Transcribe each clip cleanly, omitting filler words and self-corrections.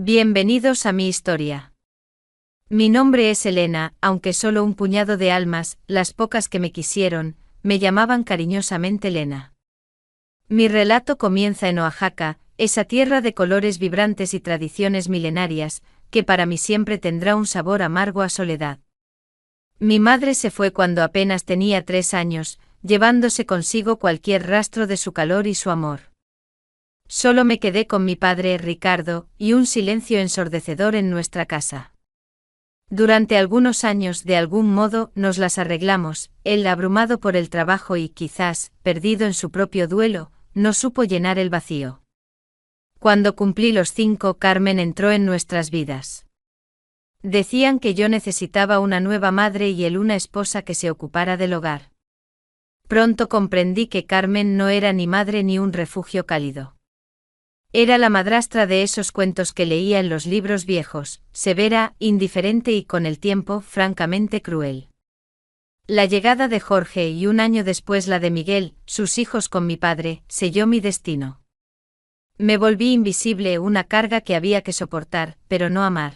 Bienvenidos a mi historia. Mi nombre es Elena, aunque solo un puñado de almas, las pocas que me quisieron, me llamaban cariñosamente Elena. Mi relato comienza en Oaxaca, esa tierra de colores vibrantes y tradiciones milenarias, que para mí siempre tendrá un sabor amargo a soledad. Mi madre se fue cuando apenas tenía 3 años, llevándose consigo cualquier rastro de su calor y su amor. Solo me quedé con mi padre, Ricardo, y un silencio ensordecedor en nuestra casa. Durante algunos años, de algún modo, nos las arreglamos, él abrumado por el trabajo y, quizás, perdido en su propio duelo, no supo llenar el vacío. Cuando cumplí los 5, Carmen entró en nuestras vidas. Decían que yo necesitaba una nueva madre y él una esposa que se ocupara del hogar. Pronto comprendí que Carmen no era ni madre ni un refugio cálido. Era la madrastra de esos cuentos que leía en los libros viejos, severa, indiferente y con el tiempo francamente cruel. La llegada de Jorge y un año después la de Miguel, sus hijos con mi padre, selló mi destino. Me volví invisible, una carga que había que soportar, pero no amar.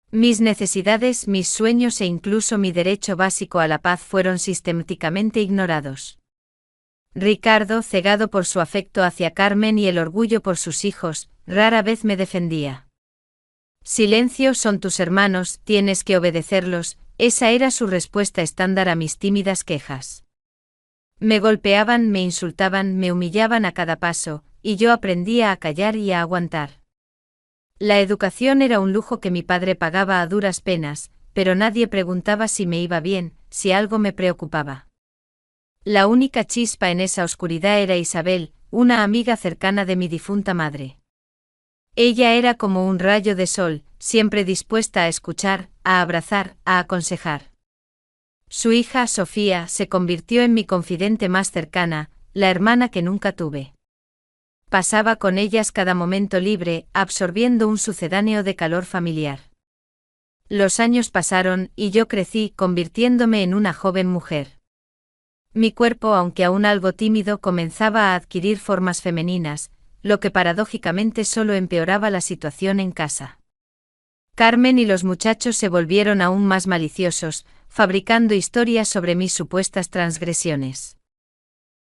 Mis necesidades, mis sueños e incluso mi derecho básico a la paz fueron sistemáticamente ignorados. Ricardo, cegado por su afecto hacia Carmen y el orgullo por sus hijos, rara vez me defendía. Silencio, son tus hermanos, tienes que obedecerlos, esa era su respuesta estándar a mis tímidas quejas. Me golpeaban, me insultaban, me humillaban a cada paso, y yo aprendía a callar y a aguantar. La educación era un lujo que mi padre pagaba a duras penas, pero nadie preguntaba si me iba bien, si algo me preocupaba. La única chispa en esa oscuridad era Isabel, una amiga cercana de mi difunta madre. Ella era como un rayo de sol, siempre dispuesta a escuchar, a abrazar, a aconsejar. Su hija, Sofía, se convirtió en mi confidente más cercana, la hermana que nunca tuve. Pasaba con ellas cada momento libre, absorbiendo un sucedáneo de calor familiar. Los años pasaron, y yo crecí, convirtiéndome en una joven mujer. Mi cuerpo, aunque aún algo tímido, comenzaba a adquirir formas femeninas, lo que paradójicamente solo empeoraba la situación en casa. Carmen y los muchachos se volvieron aún más maliciosos, fabricando historias sobre mis supuestas transgresiones.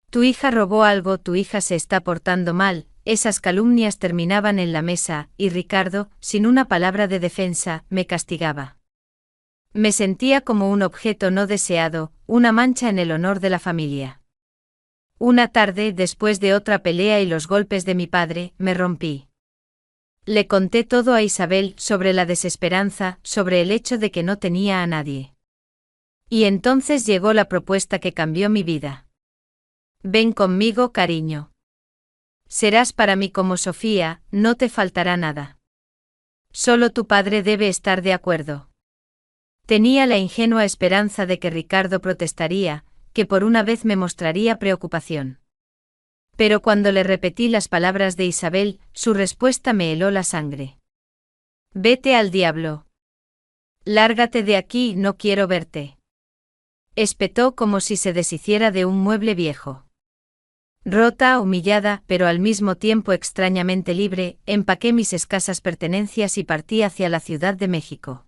Tu hija robó algo, tu hija se está portando mal, esas calumnias terminaban en la mesa, y Ricardo, sin una palabra de defensa, me castigaba. Me sentía como un objeto no deseado, una mancha en el honor de la familia. Una tarde, después de otra pelea y los golpes de mi padre, me rompí. Le conté todo a Isabel, sobre la desesperanza, sobre el hecho de que no tenía a nadie. Y entonces llegó la propuesta que cambió mi vida. Ven conmigo, cariño. Serás para mí como Sofía, no te faltará nada. Solo tu padre debe estar de acuerdo. Tenía la ingenua esperanza de que Ricardo protestaría, que por una vez me mostraría preocupación. Pero cuando le repetí las palabras de Isabel, su respuesta me heló la sangre. Vete al diablo. Lárgate de aquí, no quiero verte. Espetó como si se deshiciera de un mueble viejo. Rota, humillada, pero al mismo tiempo extrañamente libre, empaqué mis escasas pertenencias y partí hacia la Ciudad de México.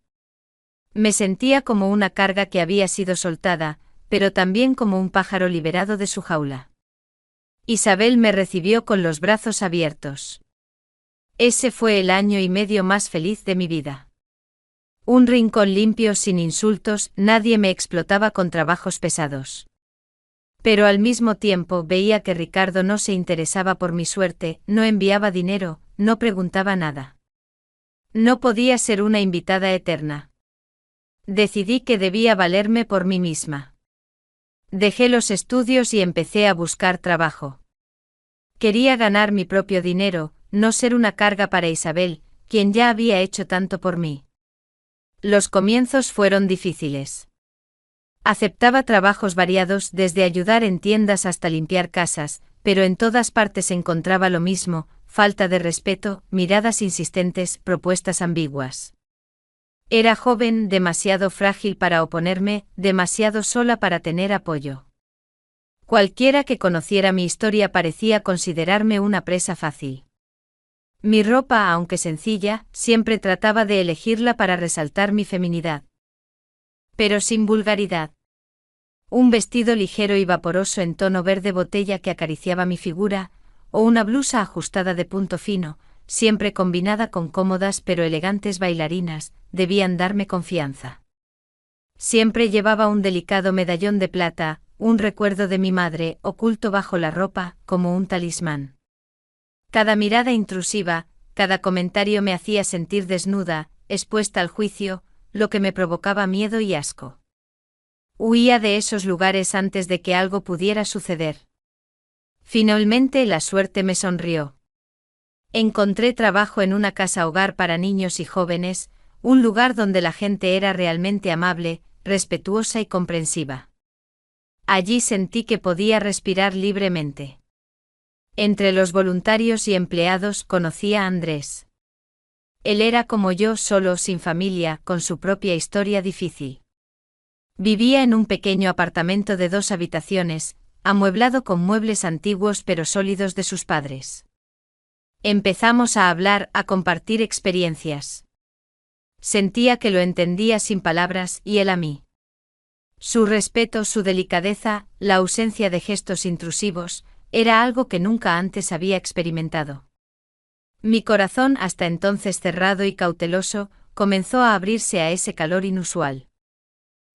Me sentía como una carga que había sido soltada, pero también como un pájaro liberado de su jaula. Isabel me recibió con los brazos abiertos. Ese fue el año y medio más feliz de mi vida. Un rincón limpio, sin insultos, nadie me explotaba con trabajos pesados. Pero al mismo tiempo veía que Ricardo no se interesaba por mi suerte, no enviaba dinero, no preguntaba nada. No podía ser una invitada eterna. Decidí que debía valerme por mí misma. Dejé los estudios y empecé a buscar trabajo. Quería ganar mi propio dinero, no ser una carga para Isabel, quien ya había hecho tanto por mí. Los comienzos fueron difíciles. Aceptaba trabajos variados, desde ayudar en tiendas hasta limpiar casas, pero en todas partes encontraba lo mismo: falta de respeto, miradas insistentes, propuestas ambiguas. Era joven, demasiado frágil para oponerme, demasiado sola para tener apoyo. Cualquiera que conociera mi historia parecía considerarme una presa fácil. Mi ropa, aunque sencilla, siempre trataba de elegirla para resaltar mi feminidad. Pero sin vulgaridad. Un vestido ligero y vaporoso en tono verde botella que acariciaba mi figura, o una blusa ajustada de punto fino, siempre combinada con cómodas pero elegantes bailarinas, debían darme confianza. Siempre llevaba un delicado medallón de plata, un recuerdo de mi madre, oculto bajo la ropa, como un talismán. Cada mirada intrusiva, cada comentario me hacía sentir desnuda, expuesta al juicio, lo que me provocaba miedo y asco. Huía de esos lugares antes de que algo pudiera suceder. Finalmente la suerte me sonrió. Encontré trabajo en una casa hogar para niños y jóvenes, un lugar donde la gente era realmente amable, respetuosa y comprensiva. Allí sentí que podía respirar libremente. Entre los voluntarios y empleados conocí a Andrés. Él era como yo, solo, sin familia, con su propia historia difícil. Vivía en un pequeño apartamento de 2 habitaciones, amueblado con muebles antiguos pero sólidos de sus padres. Empezamos a hablar, a compartir experiencias. Sentía que lo entendía sin palabras y él a mí. Su respeto, su delicadeza, la ausencia de gestos intrusivos, era algo que nunca antes había experimentado. Mi corazón, hasta entonces cerrado y cauteloso, comenzó a abrirse a ese calor inusual.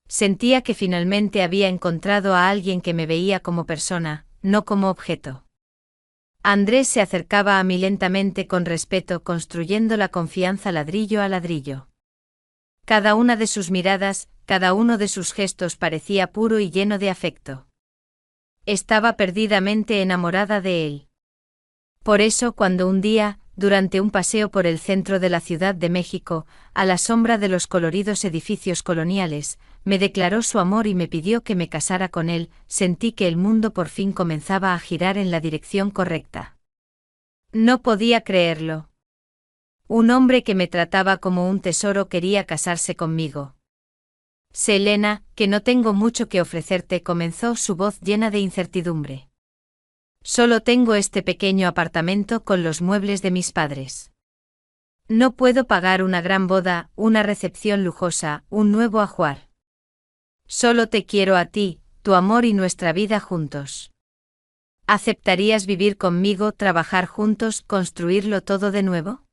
Sentía que finalmente había encontrado a alguien que me veía como persona, no como objeto. Andrés se acercaba a mí lentamente con respeto, construyendo la confianza ladrillo a ladrillo. Cada una de sus miradas, cada uno de sus gestos parecía puro y lleno de afecto. Estaba perdidamente enamorada de él. Por eso, cuando un día, durante un paseo por el centro de la Ciudad de México, a la sombra de los coloridos edificios coloniales, me declaró su amor y me pidió que me casara con él, sentí que el mundo por fin comenzaba a girar en la dirección correcta. No podía creerlo. Un hombre que me trataba como un tesoro quería casarse conmigo. Selena, que no tengo mucho que ofrecerte, comenzó su voz llena de incertidumbre. Solo tengo este pequeño apartamento con los muebles de mis padres. No puedo pagar una gran boda, una recepción lujosa, un nuevo ajuar. Solo te quiero a ti, tu amor y nuestra vida juntos. ¿Aceptarías vivir conmigo, trabajar juntos, construirlo todo de nuevo?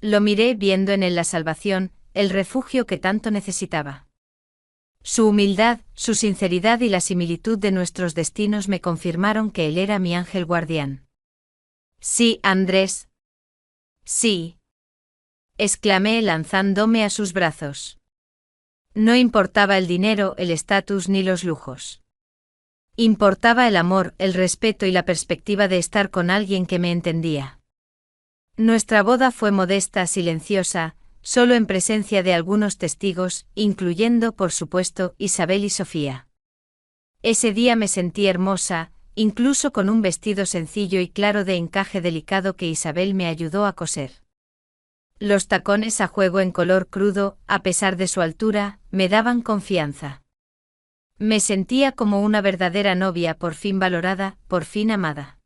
Lo miré, viendo en él la salvación, el refugio que tanto necesitaba. Su humildad, su sinceridad y la similitud de nuestros destinos me confirmaron que él era mi ángel guardián. Sí, Andrés. Sí. Exclamé lanzándome a sus brazos. No importaba el dinero, el estatus ni los lujos. Importaba el amor, el respeto y la perspectiva de estar con alguien que me entendía. Nuestra boda fue modesta, silenciosa, solo en presencia de algunos testigos, incluyendo, por supuesto, Isabel y Sofía. Ese día me sentí hermosa, incluso con un vestido sencillo y claro de encaje delicado que Isabel me ayudó a coser. Los tacones a juego en color crudo, a pesar de su altura, me daban confianza. Me sentía como una verdadera novia, por fin valorada, por fin amada.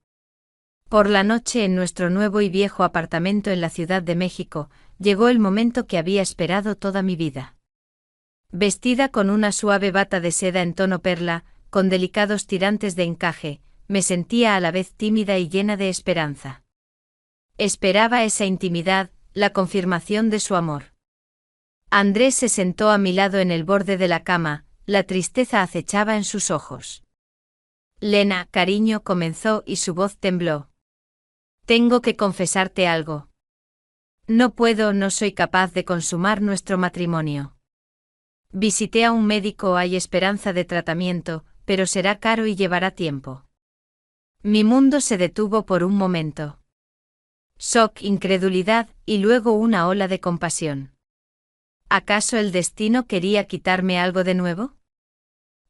Por la noche, en nuestro nuevo y viejo apartamento en la Ciudad de México, llegó el momento que había esperado toda mi vida. Vestida con una suave bata de seda en tono perla, con delicados tirantes de encaje, me sentía a la vez tímida y llena de esperanza. Esperaba esa intimidad, la confirmación de su amor. Andrés se sentó a mi lado en el borde de la cama, la tristeza acechaba en sus ojos. Lena, cariño, comenzó y su voz tembló. Tengo que confesarte algo. No puedo, no soy capaz de consumar nuestro matrimonio. Visité a un médico, hay esperanza de tratamiento, pero será caro y llevará tiempo. Mi mundo se detuvo por un momento. Shock, incredulidad, y luego una ola de compasión. ¿Acaso el destino quería quitarme algo de nuevo?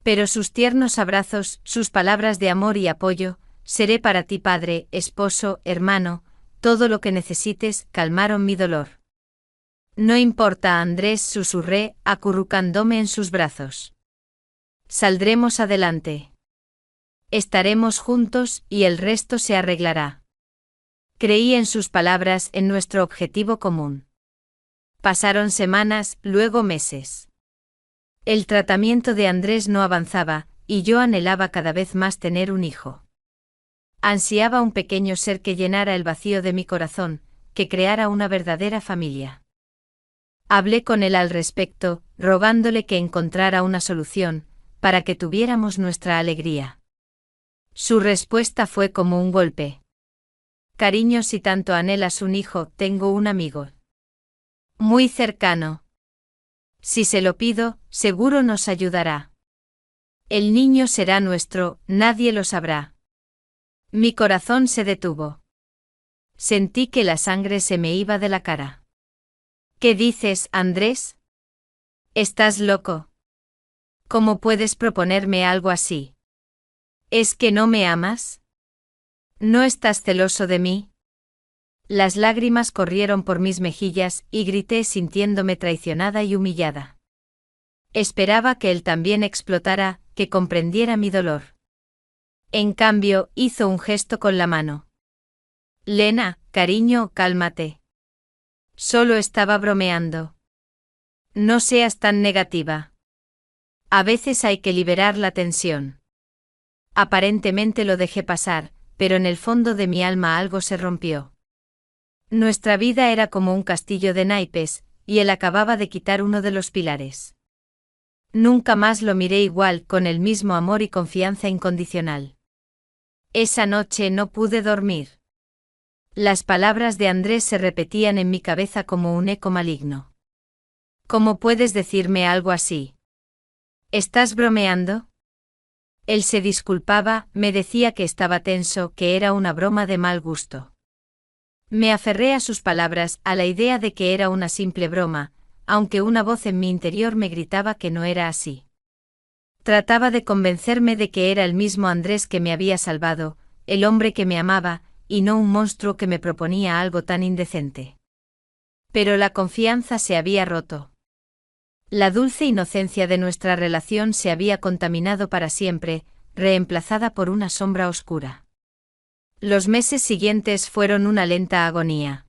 Pero sus tiernos abrazos, sus palabras de amor y apoyo, seré para ti padre, esposo, hermano, todo lo que necesites, calmaron mi dolor. No importa, Andrés, susurré, acurrucándome en sus brazos. Saldremos adelante. Estaremos juntos y el resto se arreglará. Creí en sus palabras, en nuestro objetivo común. Pasaron semanas, luego meses. El tratamiento de Andrés no avanzaba, y yo anhelaba cada vez más tener un hijo. Ansiaba un pequeño ser que llenara el vacío de mi corazón, que creara una verdadera familia. Hablé con él al respecto, rogándole que encontrara una solución, para que tuviéramos nuestra alegría. Su respuesta fue como un golpe. Cariño, si tanto anhelas un hijo, tengo un amigo. Muy cercano. Si se lo pido, seguro nos ayudará. El niño será nuestro, nadie lo sabrá. Mi corazón se detuvo. Sentí que la sangre se me iba de la cara. ¿Qué dices, Andrés? ¿Estás loco? ¿Cómo puedes proponerme algo así? ¿Es que no me amas? ¿No estás celoso de mí? Las lágrimas corrieron por mis mejillas y grité sintiéndome traicionada y humillada. Esperaba que él también explotara, que comprendiera mi dolor. En cambio, hizo un gesto con la mano. Lena, cariño, cálmate. Solo estaba bromeando. No seas tan negativa. A veces hay que liberar la tensión. Aparentemente lo dejé pasar, pero en el fondo de mi alma algo se rompió. Nuestra vida era como un castillo de naipes, y él acababa de quitar uno de los pilares. Nunca más lo miré igual, con el mismo amor y confianza incondicional. Esa noche no pude dormir. Las palabras de Andrés se repetían en mi cabeza como un eco maligno. ¿Cómo puedes decirme algo así? ¿Estás bromeando? Él se disculpaba, me decía que estaba tenso, que era una broma de mal gusto. Me aferré a sus palabras, a la idea de que era una simple broma, aunque una voz en mi interior me gritaba que no era así. Trataba de convencerme de que era el mismo Andrés que me había salvado, el hombre que me amaba, y no un monstruo que me proponía algo tan indecente. Pero la confianza se había roto. La dulce inocencia de nuestra relación se había contaminado para siempre, reemplazada por una sombra oscura. Los meses siguientes fueron una lenta agonía.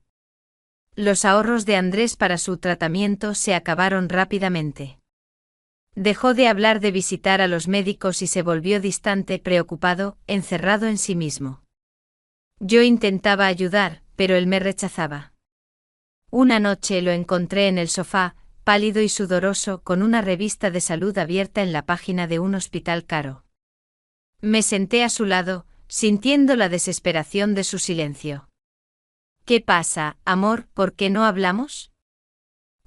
Los ahorros de Andrés para su tratamiento se acabaron rápidamente. Dejó de hablar de visitar a los médicos y se volvió distante, preocupado, encerrado en sí mismo. Yo intentaba ayudar, pero él me rechazaba. Una noche lo encontré en el sofá, pálido y sudoroso, con una revista de salud abierta en la página de un hospital caro. Me senté a su lado, sintiendo la desesperación de su silencio. ¿Qué pasa, amor? ¿Por qué no hablamos?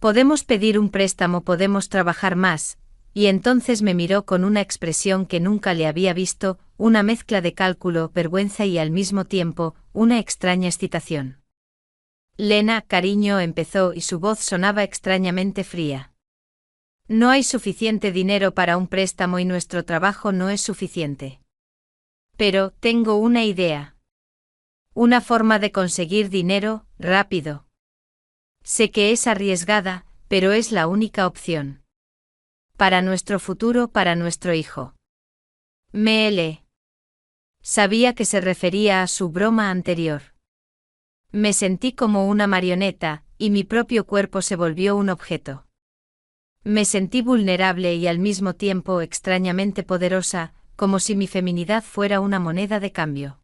Podemos pedir un préstamo, podemos trabajar más. Y entonces me miró con una expresión que nunca le había visto, una mezcla de cálculo, vergüenza y al mismo tiempo, una extraña excitación. Lena, cariño, empezó y su voz sonaba extrañamente fría. No hay suficiente dinero para un préstamo y nuestro trabajo no es suficiente. Pero, tengo una idea. Una forma de conseguir dinero, rápido. Sé que es arriesgada, pero es la única opción. Para nuestro futuro, para nuestro hijo. Me helé. Sabía que se refería a su broma anterior. Me sentí como una marioneta, y mi propio cuerpo se volvió un objeto. Me sentí vulnerable y al mismo tiempo extrañamente poderosa, como si mi feminidad fuera una moneda de cambio.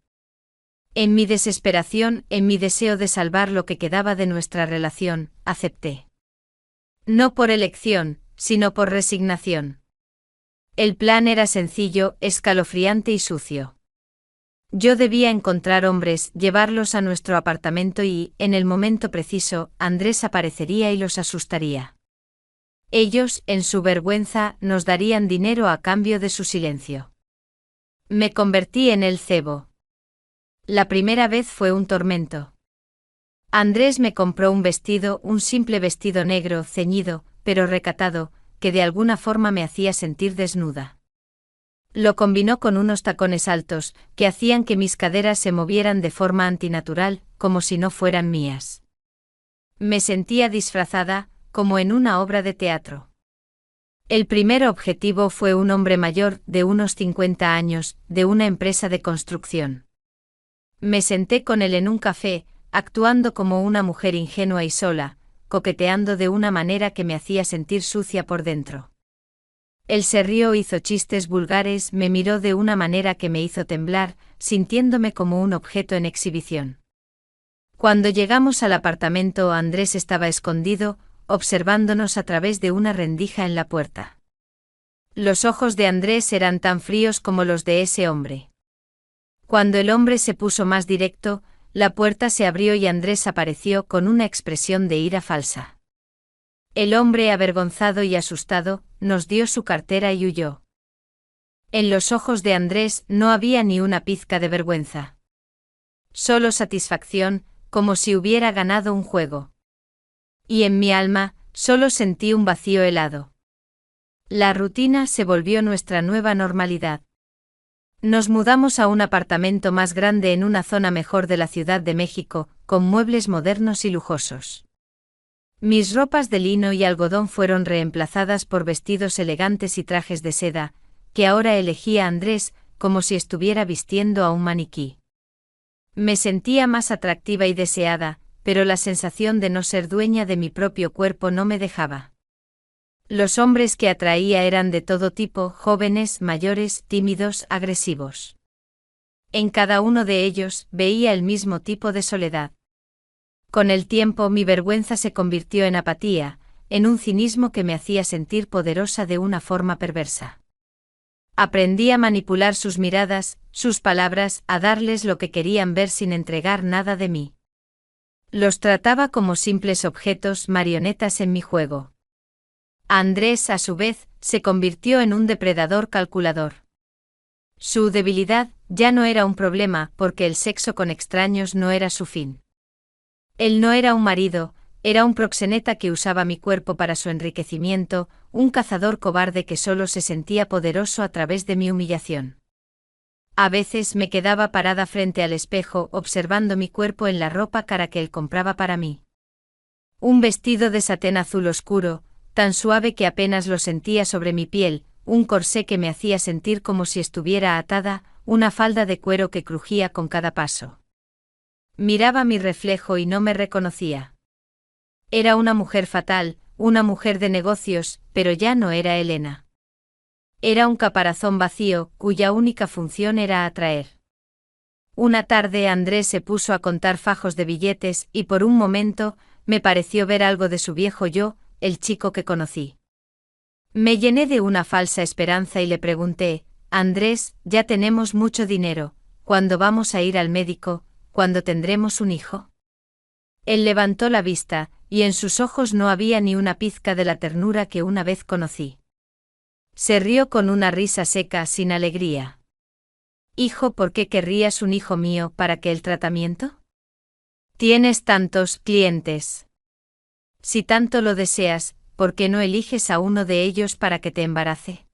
En mi desesperación, en mi deseo de salvar lo que quedaba de nuestra relación, acepté. No por elección, sino por resignación. El plan era sencillo, escalofriante y sucio. Yo debía encontrar hombres, llevarlos a nuestro apartamento y, en el momento preciso, Andrés aparecería y los asustaría. Ellos, en su vergüenza, nos darían dinero a cambio de su silencio. Me convertí en el cebo. La primera vez fue un tormento. Andrés me compró un vestido, un simple vestido negro, ceñido, pero recatado, que de alguna forma me hacía sentir desnuda. Lo combinó con unos tacones altos, que hacían que mis caderas se movieran de forma antinatural, como si no fueran mías. Me sentía disfrazada, como en una obra de teatro. El primer objetivo fue un hombre mayor, de unos 50 años, de una empresa de construcción. Me senté con él en un café, actuando como una mujer ingenua y sola, coqueteando de una manera que me hacía sentir sucia por dentro. Él se rió, hizo chistes vulgares, me miró de una manera que me hizo temblar, sintiéndome como un objeto en exhibición. Cuando llegamos al apartamento, Andrés estaba escondido, observándonos a través de una rendija en la puerta. Los ojos de Andrés eran tan fríos como los de ese hombre. Cuando el hombre se puso más directo, la puerta se abrió y Andrés apareció con una expresión de ira falsa. El hombre, avergonzado y asustado, nos dio su cartera y huyó. En los ojos de Andrés no había ni una pizca de vergüenza. Solo satisfacción, como si hubiera ganado un juego. Y en mi alma, solo sentí un vacío helado. La rutina se volvió nuestra nueva normalidad. Nos mudamos a un apartamento más grande en una zona mejor de la Ciudad de México, con muebles modernos y lujosos. Mis ropas de lino y algodón fueron reemplazadas por vestidos elegantes y trajes de seda, que ahora elegía Andrés, como si estuviera vistiendo a un maniquí. Me sentía más atractiva y deseada, pero la sensación de no ser dueña de mi propio cuerpo no me dejaba. Los hombres que atraía eran de todo tipo, jóvenes, mayores, tímidos, agresivos. En cada uno de ellos veía el mismo tipo de soledad. Con el tiempo mi vergüenza se convirtió en apatía, en un cinismo que me hacía sentir poderosa de una forma perversa. Aprendí a manipular sus miradas, sus palabras, a darles lo que querían ver sin entregar nada de mí. Los trataba como simples objetos, marionetas en mi juego. Andrés, a su vez, se convirtió en un depredador calculador. Su debilidad ya no era un problema porque el sexo con extraños no era su fin. Él no era un marido, era un proxeneta que usaba mi cuerpo para su enriquecimiento, un cazador cobarde que solo se sentía poderoso a través de mi humillación. A veces me quedaba parada frente al espejo observando mi cuerpo en la ropa cara que él compraba para mí. Un vestido de satén azul oscuro, tan suave que apenas lo sentía sobre mi piel, un corsé que me hacía sentir como si estuviera atada, una falda de cuero que crujía con cada paso. Miraba mi reflejo y no me reconocía. Era una mujer fatal, una mujer de negocios, pero ya no era Elena. Era un caparazón vacío, cuya única función era atraer. Una tarde Andrés se puso a contar fajos de billetes y por un momento, me pareció ver algo de su viejo yo, el chico que conocí. Me llené de una falsa esperanza y le pregunté, Andrés, ya tenemos mucho dinero, ¿cuándo vamos a ir al médico, cuándo tendremos un hijo? Él levantó la vista, y en sus ojos no había ni una pizca de la ternura que una vez conocí. Se rió con una risa seca, sin alegría. Hijo, ¿por qué querrías un hijo mío? ¿Para qué el tratamiento? Tienes tantos clientes. Si tanto lo deseas, ¿por qué no eliges a uno de ellos para que te embarace?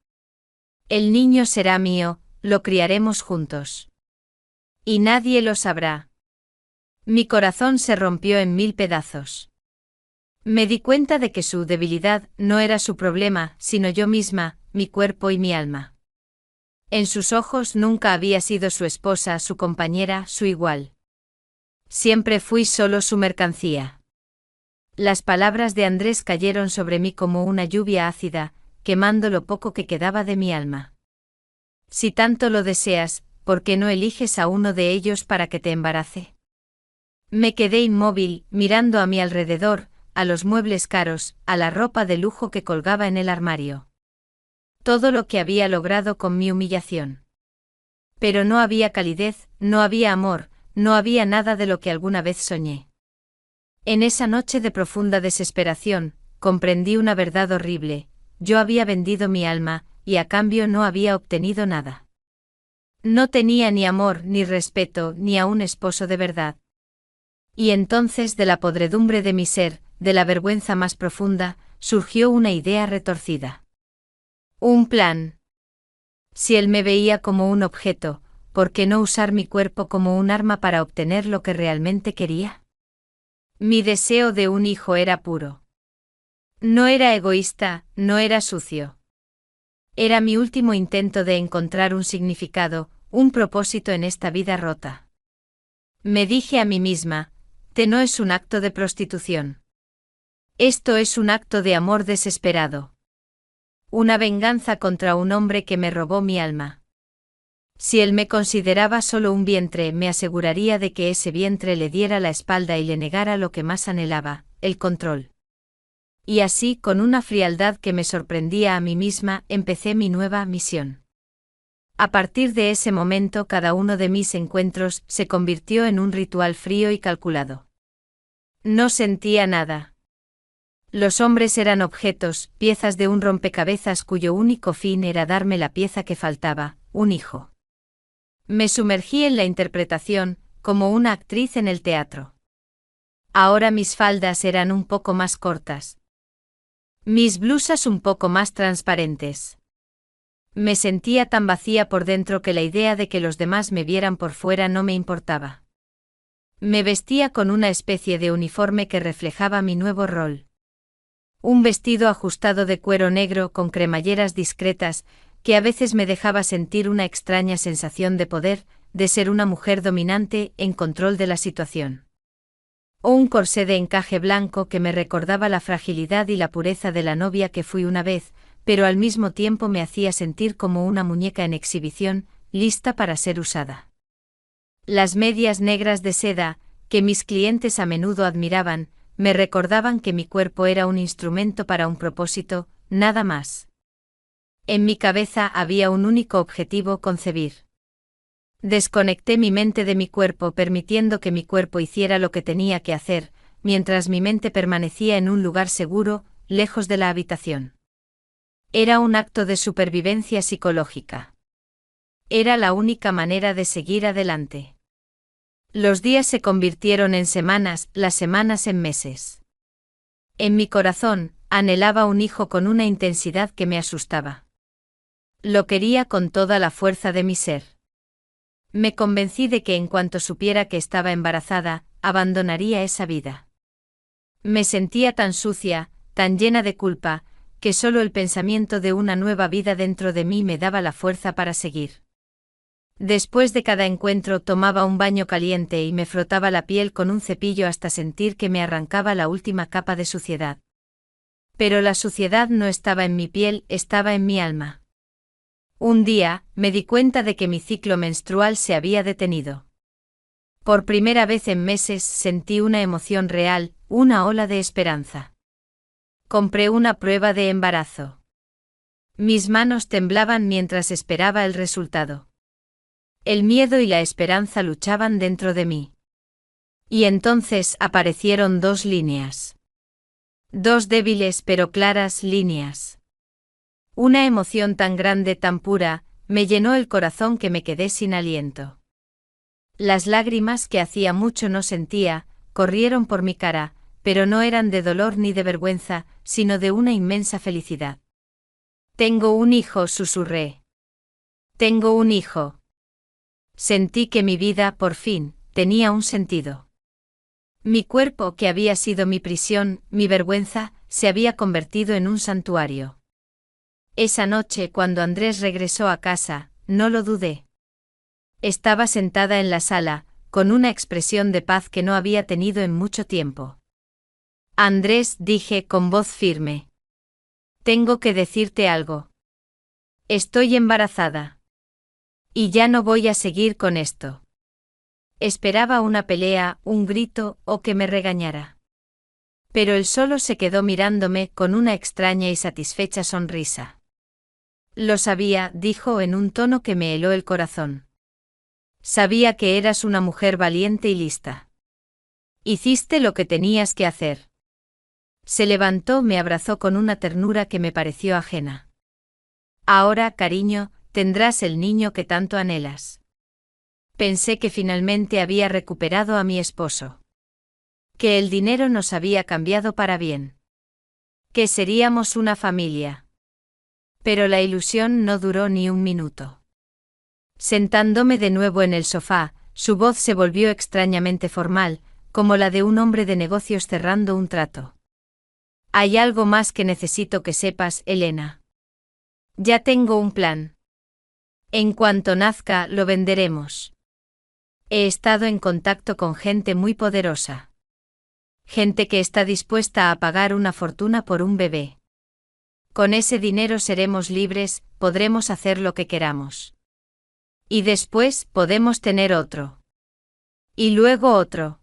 El niño será mío, lo criaremos juntos. Y nadie lo sabrá. Mi corazón se rompió en 1000 pedazos. Me di cuenta de que su debilidad no era su problema, sino yo misma, mi cuerpo y mi alma. En sus ojos nunca había sido su esposa, su compañera, su igual. Siempre fui solo su mercancía. Las palabras de Andrés cayeron sobre mí como una lluvia ácida, quemando lo poco que quedaba de mi alma. Si tanto lo deseas, ¿por qué no eliges a uno de ellos para que te embarace? Me quedé inmóvil, mirando a mi alrededor, a los muebles caros, a la ropa de lujo que colgaba en el armario. Todo lo que había logrado con mi humillación. Pero no había calidez, no había amor, no había nada de lo que alguna vez soñé. En esa noche de profunda desesperación, comprendí una verdad horrible: yo había vendido mi alma, y a cambio no había obtenido nada. No tenía ni amor, ni respeto, ni a un esposo de verdad. Y entonces de la podredumbre de mi ser, de la vergüenza más profunda, surgió una idea retorcida. Un plan. Si él me veía como un objeto, ¿por qué no usar mi cuerpo como un arma para obtener lo que realmente quería? Mi deseo de un hijo era puro. No era egoísta, no era sucio. Era mi último intento de encontrar un significado, un propósito en esta vida rota. Me dije a mí misma, No es un acto de prostitución. Esto es un acto de amor desesperado. Una venganza contra un hombre que me robó mi alma. Si él me consideraba solo un vientre, me aseguraría de que ese vientre le diera la espalda y le negara lo que más anhelaba, el control. Y así, con una frialdad que me sorprendía a mí misma, empecé mi nueva misión. A partir de ese momento, cada uno de mis encuentros se convirtió en un ritual frío y calculado. No sentía nada. Los hombres eran objetos, piezas de un rompecabezas cuyo único fin era darme la pieza que faltaba, un hijo. Me sumergí en la interpretación, como una actriz en el teatro. Ahora mis faldas eran un poco más cortas. Mis blusas un poco más transparentes. Me sentía tan vacía por dentro que la idea de que los demás me vieran por fuera no me importaba. Me vestía con una especie de uniforme que reflejaba mi nuevo rol. Un vestido ajustado de cuero negro con cremalleras discretas, que a veces me dejaba sentir una extraña sensación de poder, de ser una mujer dominante en control de la situación. O un corsé de encaje blanco que me recordaba la fragilidad y la pureza de la novia que fui una vez, pero al mismo tiempo me hacía sentir como una muñeca en exhibición, lista para ser usada. Las medias negras de seda, que mis clientes a menudo admiraban, me recordaban que mi cuerpo era un instrumento para un propósito, nada más. En mi cabeza había un único objetivo: concebir. Desconecté mi mente de mi cuerpo, permitiendo que mi cuerpo hiciera lo que tenía que hacer, mientras mi mente permanecía en un lugar seguro, lejos de la habitación. Era un acto de supervivencia psicológica. Era la única manera de seguir adelante. Los días se convirtieron en semanas, las semanas en meses. En mi corazón, anhelaba un hijo con una intensidad que me asustaba. Lo quería con toda la fuerza de mi ser. Me convencí de que en cuanto supiera que estaba embarazada, abandonaría esa vida. Me sentía tan sucia, tan llena de culpa, que solo el pensamiento de una nueva vida dentro de mí me daba la fuerza para seguir. Después de cada encuentro tomaba un baño caliente y me frotaba la piel con un cepillo hasta sentir que me arrancaba la última capa de suciedad. Pero la suciedad no estaba en mi piel, estaba en mi alma. Un día, me di cuenta de que mi ciclo menstrual se había detenido. Por primera vez en meses sentí una emoción real, una ola de esperanza. Compré una prueba de embarazo. Mis manos temblaban mientras esperaba el resultado. El miedo y la esperanza luchaban dentro de mí. Y entonces aparecieron dos líneas. Dos débiles pero claras líneas. Una emoción tan grande, tan pura, me llenó el corazón que me quedé sin aliento. Las lágrimas que hacía mucho no sentía, corrieron por mi cara, pero no eran de dolor ni de vergüenza, sino de una inmensa felicidad. Tengo un hijo, susurré. Tengo un hijo. Sentí que mi vida, por fin, tenía un sentido. Mi cuerpo, que había sido mi prisión, mi vergüenza, se había convertido en un santuario. Esa noche, cuando Andrés regresó a casa, no lo dudé. Estaba sentada en la sala, con una expresión de paz que no había tenido en mucho tiempo. Andrés, dije con voz firme. Tengo que decirte algo. Estoy embarazada. Y ya no voy a seguir con esto. Esperaba una pelea, un grito, o que me regañara. Pero él solo se quedó mirándome con una extraña y satisfecha sonrisa. Lo sabía, dijo en un tono que me heló el corazón. Sabía que eras una mujer valiente y lista. Hiciste lo que tenías que hacer. Se levantó, me abrazó con una ternura que me pareció ajena. Ahora, cariño, tendrás el niño que tanto anhelas. Pensé que finalmente había recuperado a mi esposo. Que el dinero nos había cambiado para bien. Que seríamos una familia. Pero la ilusión no duró ni un minuto. Sentándome de nuevo en el sofá, su voz se volvió extrañamente formal, como la de un hombre de negocios cerrando un trato. Hay algo más que necesito que sepas, Elena. Ya tengo un plan. En cuanto nazca, lo venderemos. He estado en contacto con gente muy poderosa. Gente que está dispuesta a pagar una fortuna por un bebé. Con ese dinero seremos libres, podremos hacer lo que queramos. Y después podemos tener otro. Y luego otro.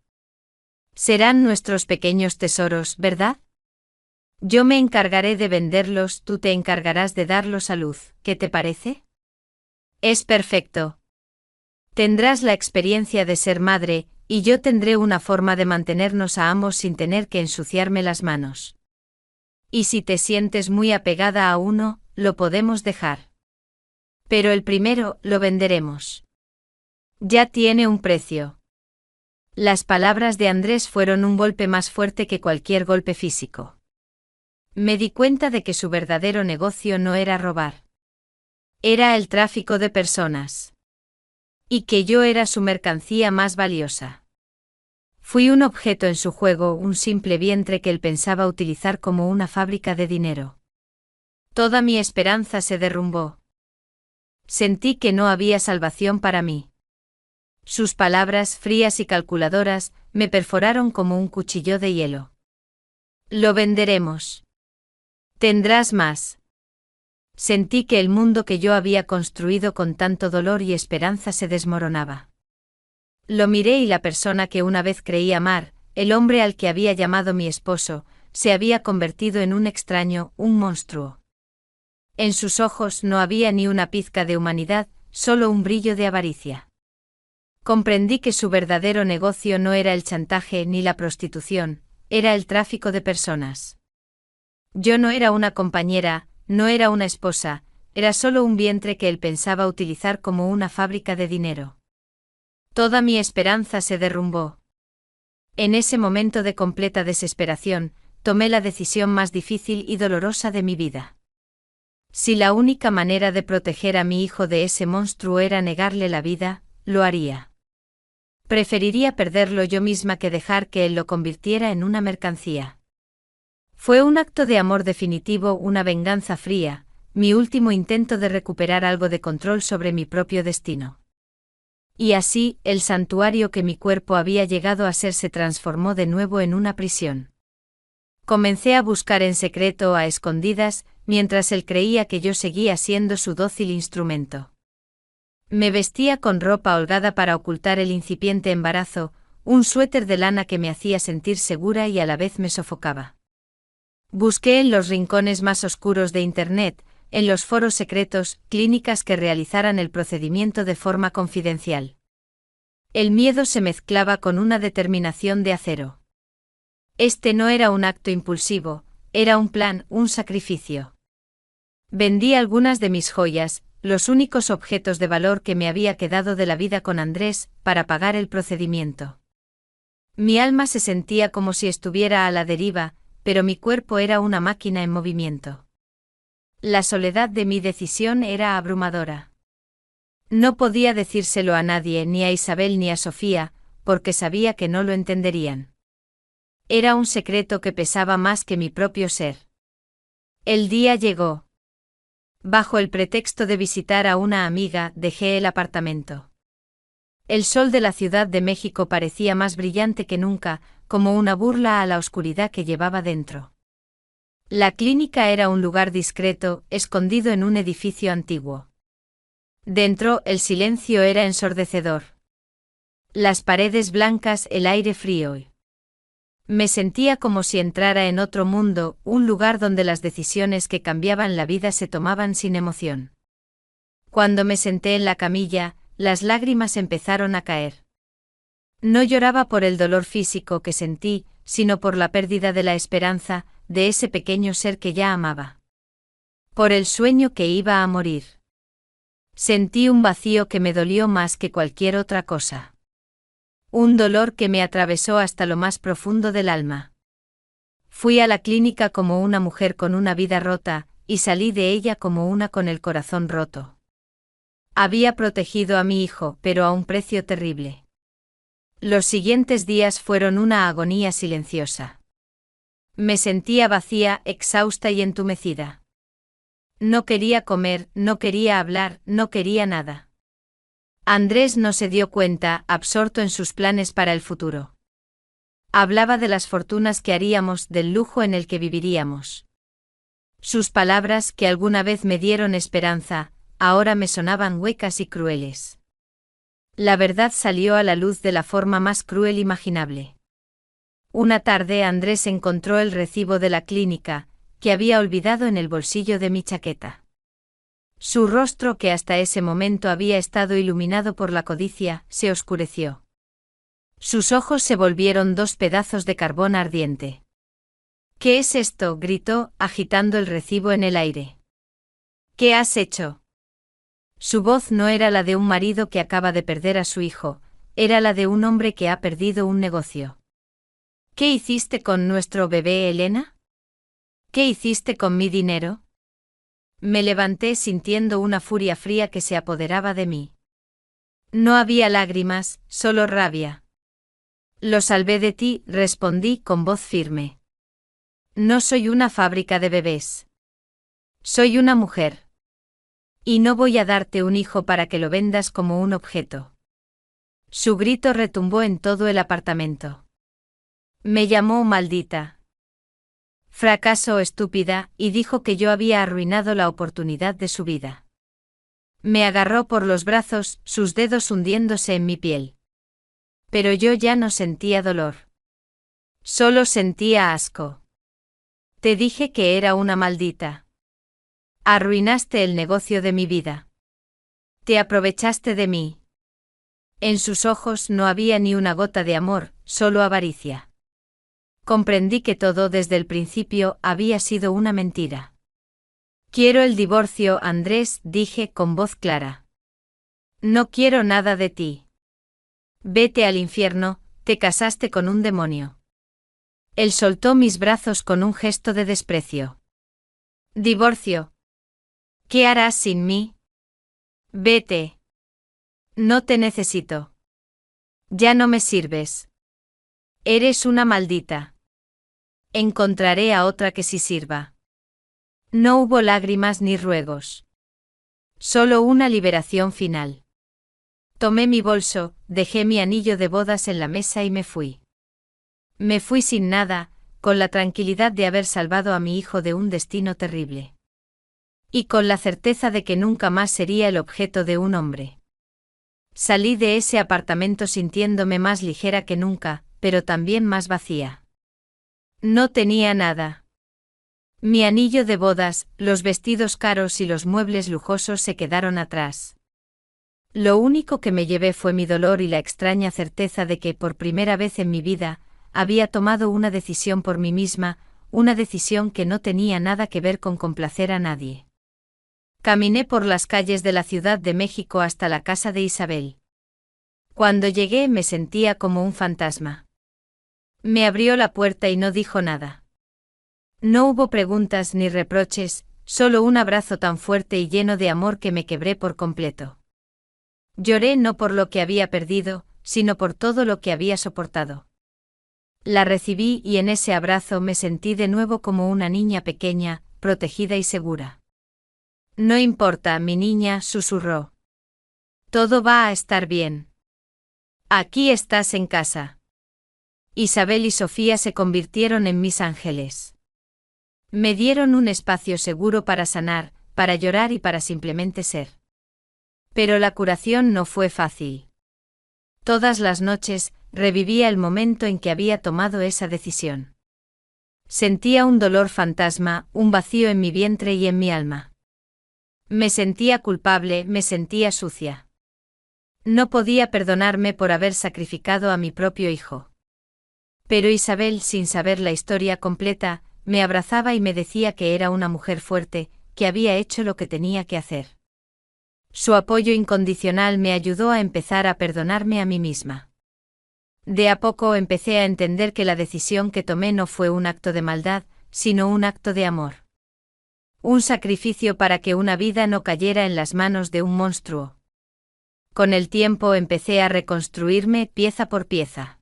Serán nuestros pequeños tesoros, ¿verdad? Yo me encargaré de venderlos, tú te encargarás de darlos a luz, ¿qué te parece? Es perfecto. Tendrás la experiencia de ser madre, y yo tendré una forma de mantenernos a ambos sin tener que ensuciarme las manos. Y si te sientes muy apegada a uno, lo podemos dejar. Pero el primero, lo venderemos. Ya tiene un precio. Las palabras de Andrés fueron un golpe más fuerte que cualquier golpe físico. Me di cuenta de que su verdadero negocio no era robar. Era el tráfico de personas. Y que yo era su mercancía más valiosa. Fui un objeto en su juego, un simple vientre que él pensaba utilizar como una fábrica de dinero. Toda mi esperanza se derrumbó. Sentí que no había salvación para mí. Sus palabras, frías y calculadoras, me perforaron como un cuchillo de hielo. Lo venderemos. Tendrás más. Sentí que el mundo que yo había construido con tanto dolor y esperanza se desmoronaba. Lo miré y la persona que una vez creí amar, el hombre al que había llamado mi esposo, se había convertido en un extraño, un monstruo. En sus ojos no había ni una pizca de humanidad, solo un brillo de avaricia. Comprendí que su verdadero negocio no era el chantaje ni la prostitución, era el tráfico de personas. Yo no era una compañera, no era una esposa, era solo un vientre que él pensaba utilizar como una fábrica de dinero. Toda mi esperanza se derrumbó. En ese momento de completa desesperación, tomé la decisión más difícil y dolorosa de mi vida. Si la única manera de proteger a mi hijo de ese monstruo era negarle la vida, lo haría. Preferiría perderlo yo misma que dejar que él lo convirtiera en una mercancía. Fue un acto de amor definitivo, una venganza fría, mi último intento de recuperar algo de control sobre mi propio destino. Y así, el santuario que mi cuerpo había llegado a ser se transformó de nuevo en una prisión. Comencé a buscar en secreto, a escondidas, mientras él creía que yo seguía siendo su dócil instrumento. Me vestía con ropa holgada para ocultar el incipiente embarazo, un suéter de lana que me hacía sentir segura y a la vez me sofocaba. Busqué en los rincones más oscuros de Internet, en los foros secretos, clínicas que realizaran el procedimiento de forma confidencial. El miedo se mezclaba con una determinación de acero. Este no era un acto impulsivo, era un plan, un sacrificio. Vendí algunas de mis joyas, los únicos objetos de valor que me había quedado de la vida con Andrés, para pagar el procedimiento. Mi alma se sentía como si estuviera a la deriva, pero mi cuerpo era una máquina en movimiento. La soledad de mi decisión era abrumadora. No podía decírselo a nadie, ni a Isabel ni a Sofía, porque sabía que no lo entenderían. Era un secreto que pesaba más que mi propio ser. El día llegó. Bajo el pretexto de visitar a una amiga, dejé el apartamento. El sol de la Ciudad de México parecía más brillante que nunca, como una burla a la oscuridad que llevaba dentro. La clínica era un lugar discreto, escondido en un edificio antiguo. Dentro, el silencio era ensordecedor. Las paredes blancas, el aire frío. Me sentía como si entrara en otro mundo, un lugar donde las decisiones que cambiaban la vida se tomaban sin emoción. Cuando me senté en la camilla, las lágrimas empezaron a caer. No lloraba por el dolor físico que sentí, sino por la pérdida de la esperanza, de ese pequeño ser que ya amaba. Por el sueño que iba a morir. Sentí un vacío que me dolió más que cualquier otra cosa. Un dolor que me atravesó hasta lo más profundo del alma. Fui a la clínica como una mujer con una vida rota, y salí de ella como una con el corazón roto. Había protegido a mi hijo, pero a un precio terrible. Los siguientes días fueron una agonía silenciosa. Me sentía vacía, exhausta y entumecida. No quería comer, no quería hablar, no quería nada. Andrés no se dio cuenta, absorto en sus planes para el futuro. Hablaba de las fortunas que haríamos, del lujo en el que viviríamos. Sus palabras, que alguna vez me dieron esperanza, ahora me sonaban huecas y crueles. La verdad salió a la luz de la forma más cruel imaginable. Una tarde Andrés encontró el recibo de la clínica, que había olvidado en el bolsillo de mi chaqueta. Su rostro, que hasta ese momento había estado iluminado por la codicia, se oscureció. Sus ojos se volvieron dos pedazos de carbón ardiente. «¿Qué es esto?», gritó, agitando el recibo en el aire. «¿Qué has hecho?». Su voz no era la de un marido que acaba de perder a su hijo, era la de un hombre que ha perdido un negocio. «¿Qué hiciste con nuestro bebé, Elena? ¿Qué hiciste con mi dinero?». Me levanté sintiendo una furia fría que se apoderaba de mí. No había lágrimas, solo rabia. «Lo salvé de ti», respondí con voz firme. «No soy una fábrica de bebés. Soy una mujer. Y no voy a darte un hijo para que lo vendas como un objeto». Su grito retumbó en todo el apartamento. Me llamó maldita. Fracaso, estúpida, y dijo que yo había arruinado la oportunidad de su vida. Me agarró por los brazos, sus dedos hundiéndose en mi piel. Pero yo ya no sentía dolor. Solo sentía asco. «Te dije que era una maldita. Arruinaste el negocio de mi vida. Te aprovechaste de mí». En sus ojos no había ni una gota de amor, solo avaricia. Comprendí que todo desde el principio había sido una mentira. «Quiero el divorcio, Andrés», dije con voz clara. «No quiero nada de ti. Vete al infierno, te casaste con un demonio». Él soltó mis brazos con un gesto de desprecio. «¿Divorcio? ¿Qué harás sin mí? Vete. No te necesito. Ya no me sirves. Eres una maldita. Encontraré a otra que sí sirva». No hubo lágrimas ni ruegos. Solo una liberación final. Tomé mi bolso, dejé mi anillo de bodas en la mesa y me fui. Me fui sin nada, con la tranquilidad de haber salvado a mi hijo de un destino terrible. Y con la certeza de que nunca más sería el objeto de un hombre. Salí de ese apartamento sintiéndome más ligera que nunca, pero también más vacía. No tenía nada. Mi anillo de bodas, los vestidos caros y los muebles lujosos se quedaron atrás. Lo único que me llevé fue mi dolor y la extraña certeza de que, por primera vez en mi vida, había tomado una decisión por mí misma, una decisión que no tenía nada que ver con complacer a nadie. Caminé por las calles de la Ciudad de México hasta la casa de Isabel. Cuando llegué me sentía como un fantasma. Me abrió la puerta y no dijo nada. No hubo preguntas ni reproches, solo un abrazo tan fuerte y lleno de amor que me quebré por completo. Lloré no por lo que había perdido, sino por todo lo que había soportado. La recibí y en ese abrazo me sentí de nuevo como una niña pequeña, protegida y segura. «No importa, mi niña», susurró. «Todo va a estar bien. Aquí estás en casa». Isabel y Sofía se convirtieron en mis ángeles. Me dieron un espacio seguro para sanar, para llorar y para simplemente ser. Pero la curación no fue fácil. Todas las noches, revivía el momento en que había tomado esa decisión. Sentía un dolor fantasma, un vacío en mi vientre y en mi alma. Me sentía culpable, me sentía sucia. No podía perdonarme por haber sacrificado a mi propio hijo. Pero Isabel, sin saber la historia completa, me abrazaba y me decía que era una mujer fuerte, que había hecho lo que tenía que hacer. Su apoyo incondicional me ayudó a empezar a perdonarme a mí misma. De a poco empecé a entender que la decisión que tomé no fue un acto de maldad, sino un acto de amor. Un sacrificio para que una vida no cayera en las manos de un monstruo. Con el tiempo empecé a reconstruirme pieza por pieza.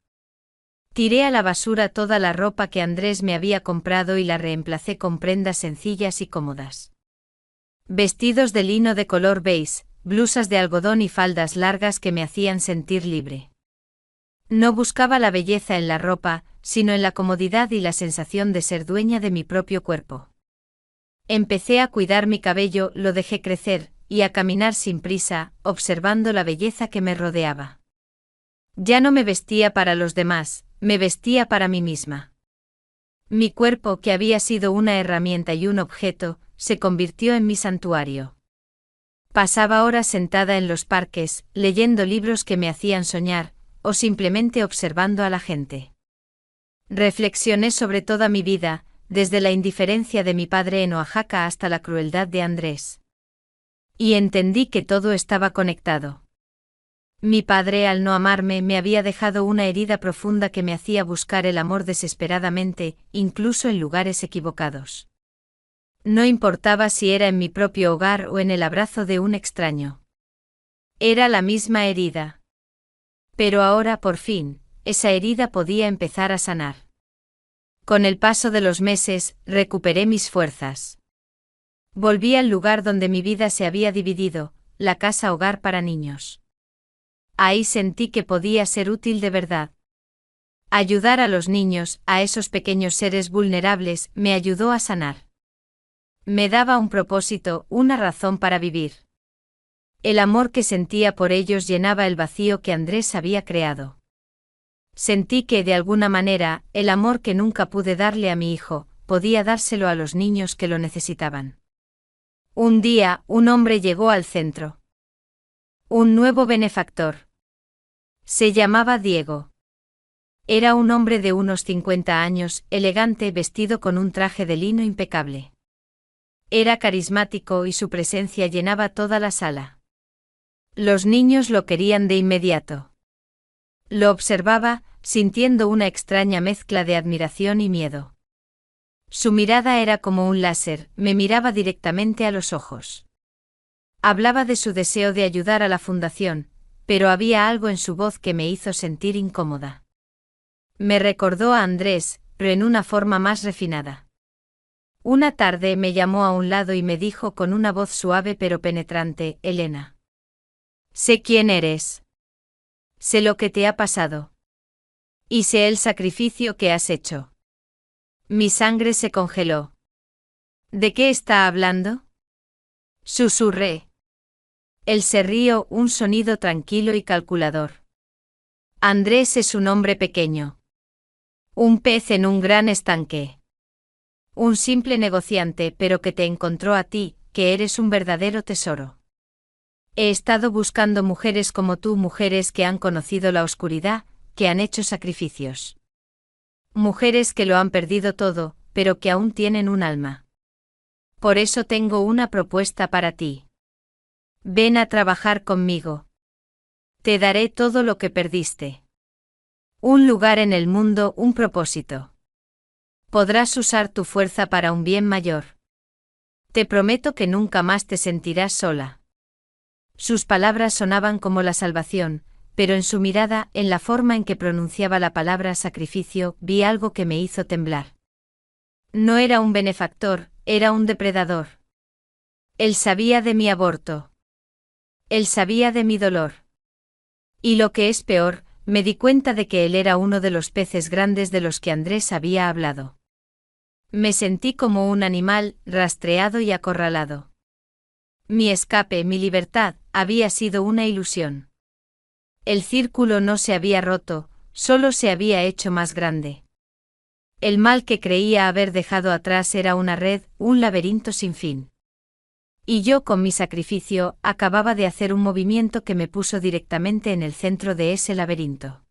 Tiré a la basura toda la ropa que Andrés me había comprado y la reemplacé con prendas sencillas y cómodas. Vestidos de lino de color beige, blusas de algodón y faldas largas que me hacían sentir libre. No buscaba la belleza en la ropa, sino en la comodidad y la sensación de ser dueña de mi propio cuerpo. Empecé a cuidar mi cabello, lo dejé crecer, y a caminar sin prisa, observando la belleza que me rodeaba. Ya no me vestía para los demás, me vestía para mí misma. Mi cuerpo, que había sido una herramienta y un objeto, se convirtió en mi santuario. Pasaba horas sentada en los parques, leyendo libros que me hacían soñar, o simplemente observando a la gente. Reflexioné sobre toda mi vida, desde la indiferencia de mi padre en Oaxaca hasta la crueldad de Andrés. Y entendí que todo estaba conectado. Mi padre, al no amarme, me había dejado una herida profunda que me hacía buscar el amor desesperadamente, incluso en lugares equivocados. No importaba si era en mi propio hogar o en el abrazo de un extraño. Era la misma herida. Pero ahora, por fin, esa herida podía empezar a sanar. Con el paso de los meses, recuperé mis fuerzas. Volví al lugar donde mi vida se había dividido, la casa hogar para niños. Ahí sentí que podía ser útil de verdad. Ayudar a los niños, a esos pequeños seres vulnerables, me ayudó a sanar. Me daba un propósito, una razón para vivir. El amor que sentía por ellos llenaba el vacío que Andrés había creado. Sentí que, de alguna manera, el amor que nunca pude darle a mi hijo, podía dárselo a los niños que lo necesitaban. Un día, un hombre llegó al centro. Un nuevo benefactor. Se llamaba Diego. Era un hombre de unos 50 años, elegante, vestido con un traje de lino impecable. Era carismático y su presencia llenaba toda la sala. Los niños lo querían de inmediato. Lo observaba, sintiendo una extraña mezcla de admiración y miedo. Su mirada era como un láser, me miraba directamente a los ojos. Hablaba de su deseo de ayudar a la fundación, pero había algo en su voz que me hizo sentir incómoda. Me recordó a Andrés, pero en una forma más refinada. Una tarde me llamó a un lado y me dijo con una voz suave pero penetrante: Elena. Sé quién eres. Sé lo que te ha pasado. Y sé el sacrificio que has hecho. Mi sangre se congeló. ¿De qué está hablando? Susurré. Él se rió, un sonido tranquilo y calculador. Andrés es un hombre pequeño. Un pez en un gran estanque. Un simple negociante, pero que te encontró a ti, que eres un verdadero tesoro. He estado buscando mujeres como tú, mujeres que han conocido la oscuridad, que han hecho sacrificios. Mujeres que lo han perdido todo, pero que aún tienen un alma. Por eso tengo una propuesta para ti. Ven a trabajar conmigo. Te daré todo lo que perdiste. Un lugar en el mundo, un propósito. Podrás usar tu fuerza para un bien mayor. Te prometo que nunca más te sentirás sola. Sus palabras sonaban como la salvación, pero en su mirada, en la forma en que pronunciaba la palabra sacrificio, vi algo que me hizo temblar. No era un benefactor, era un depredador. Él sabía de mi aborto. Él sabía de mi dolor. Y lo que es peor, me di cuenta de que él era uno de los peces grandes de los que Andrés había hablado. Me sentí como un animal, rastreado y acorralado. Mi escape, mi libertad, había sido una ilusión. El círculo no se había roto, solo se había hecho más grande. El mal que creía haber dejado atrás era una red, un laberinto sin fin. Y yo, con mi sacrificio, acababa de hacer un movimiento que me puso directamente en el centro de ese laberinto.